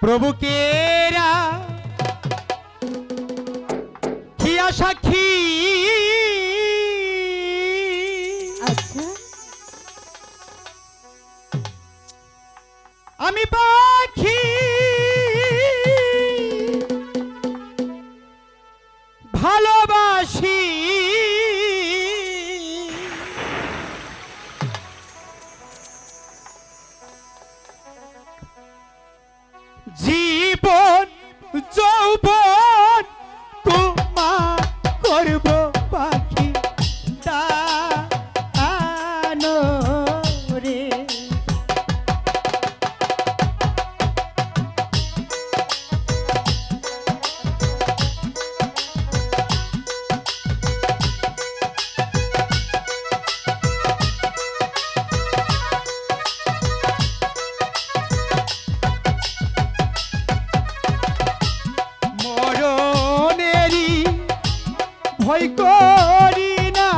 প্রভু কেরা কিয়া সাক্ষী আচ্ছা আমি পাখি ভালোবাসি জীবন যৌবন তোমার করব পাখি দানো রে মরণেরই ভয় করি না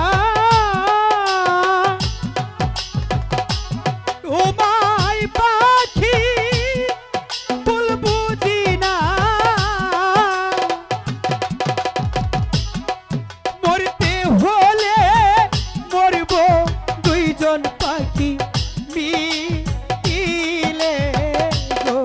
তোমায় পাখি ফুল বুঝি না মরতে হলে মরব দুইজন পাখি মিলে গো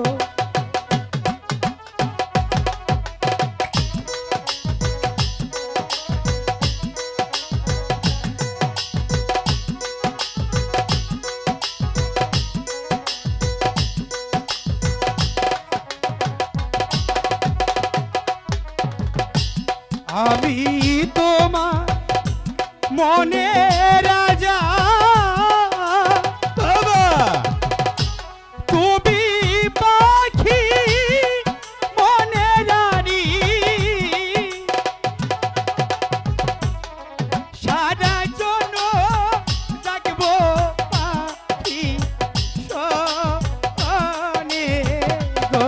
আমি তোমার মনে রাজা বাবা তুমি পাখি মনে রানী সারা জন্য ডাকবো পাখি শোনে গো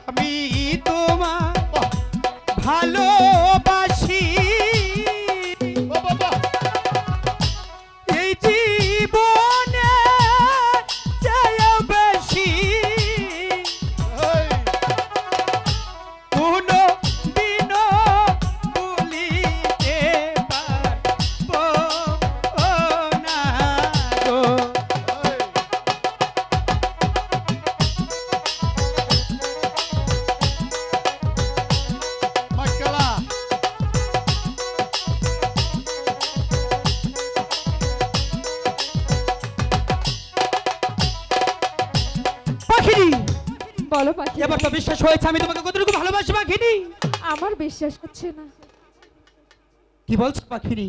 আমি তোমার ভালোবাসি এই জীবনে চেয়েও বেশি কোনো দিনও ভুলিতে পারবো না গো পাখিনি বলো পাখি এবার তো বিশ্বাস হয়েছে আমি তোমাকে কতটুকু ভালোবাসি পাখিনি আমার বিশ্বাস হচ্ছে না। কি বলছো পাখিনি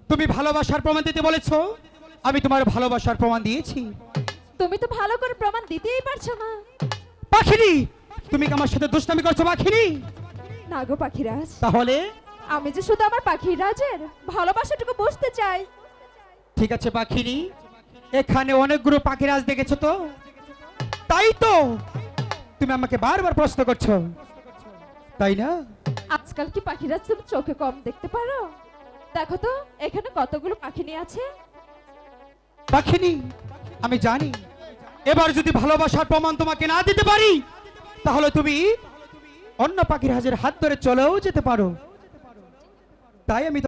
তুমি ভালোবাসার প্রমাণ দিতে বলেছো আমি তোমার ভালোবাসার প্রমাণ দিয়েছি তুমি তো ভালো করে প্রমাণ দিতেই পারছো না। পাখিনি তুমি কি আমার সাথে দুষ্টামি করছো পাখিনি না গো পাখিরাজ, তাহলে আমি যে শুধু আমার পাখিরাজের ভালোবাসাটুকু বুঝতে চাই। ঠিক আছে পাখিনি এখানে অনেকগুলো পাখিরাজ দেখেছো তো তাই তো তুমি আমাকে বারবার প্রশ্ন করছো তাই না আজকাল কি পাখিরাজ তুমি চোখে কম দেখতে পারো? দেখো তো এখানে কতগুলো পাখিনি আছে। পাখিনি আমি জানি এবার যদি ভালোবাসার প্রমাণ তোমাকে না দিতে পারি তাহলে তুমি অন্য পাখিরাজের হাত ধরে চলেও যেতে পারো তাই আমি